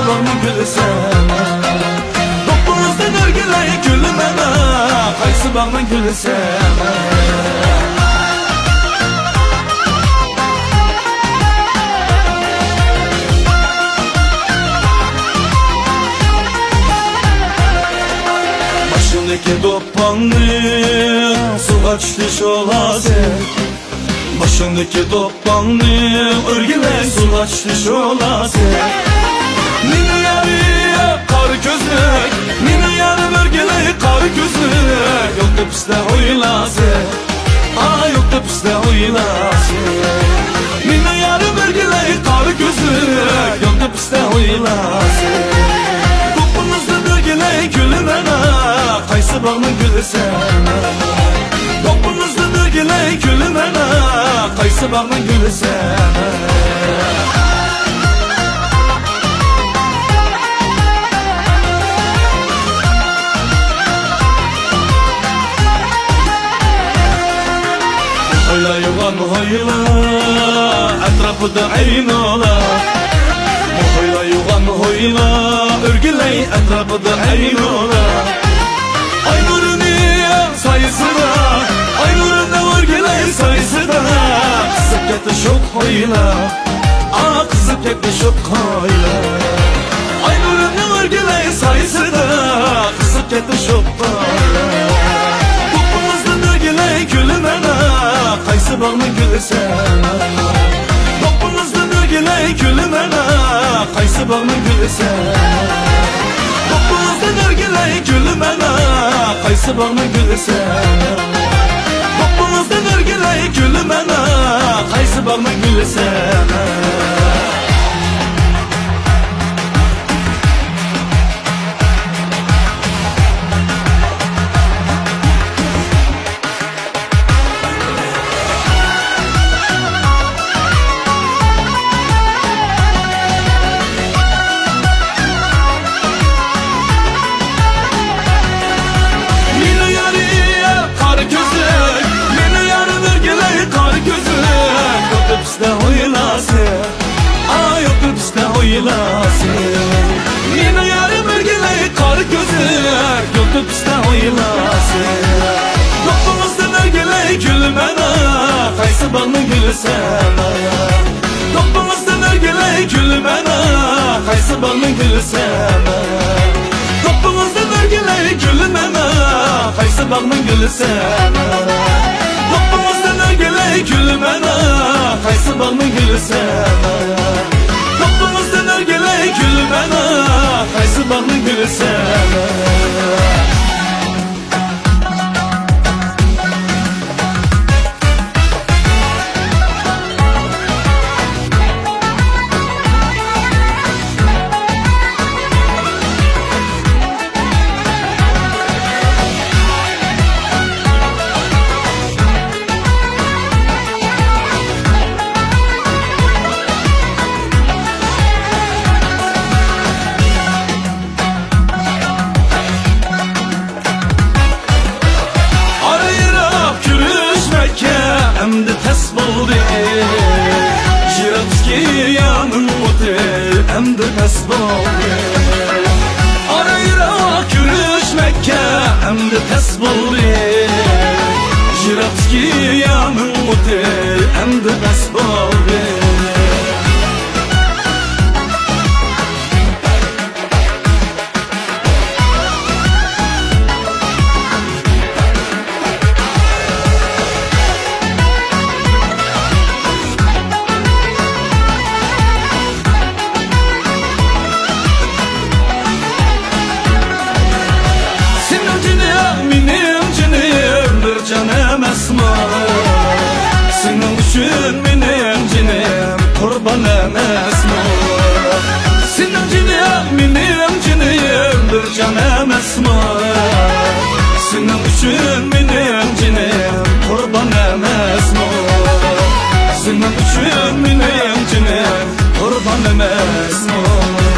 bağını gülü sene. Topunuzdan örgüleyi gülü mene, kaysı bağını gülü sene. Başındaki doppanlı suğa düştü şolası. Başındaki doppanlı örgüle suğa düştü şolası. Mini yarı karı gözlük, mini yarı örgüle karı gözlük. Yoktu piste oylası, yoktu piste oylası. Mini yarı örgüle karı gözlük, yoktu piste oylası. Topunuzda örgüle gülümene, kaysı bağını gülü sene. Topunuzda örgüle gülümene, kaysı bağını gülü sene. Hoyla yuvan hoyla, etrafı da ayın ola. Hoyla yuvan hoyla, örgüley etrafı da ayın ola. Ay nurunu sayısı da, ay nurunu örgüley sayısı da. Kızıp gitti şok hoyla, kızıp gitti şok hoyla. Ay nurunu örgüley sayısı da, kızıp gitti şok hoyla. Topunuzdan örgüley gülümene, kaysı bağını gülü sene. Topunuzdan örgüley gülümene, kaysı bağını gülü sene. Topunuzdan örgüley gülümene, kaysı bağını gülü sene. Topunuzdan örgüley gülümene, kaysı bağını gülü sene. Piste oylası, yoktu piste oylası. Yine yarım örgüleyi kar gözler, yoktu piste oylası. Topunuzdan örgüleyi gülmene, kaysı bağını gülü sene. Topunuzdan örgüleyi gülmene, kaysı bağını gülü sene. Topunuzdan örgüleyi gülmene, kaysı bağını gülü sene. Topunuzdan örgüleyi gülmene, kaysı bağını gülü sene. Topunuzdan örgüleyi gülmene, kaysı bağını gülü sene. Hem de tez buldu Jiratski yanın otel, hem de tez buldu. Arayıra görüşmekke, hem de tez buldu Jiratski yanın otel, hem de tez buldu. Senin için benim cinim kurban emesmi. Senin cinim benim cinim bir can emesmi. Senin için benim cinim kurban emesmi. Senin için benim cinim kurban emesmi.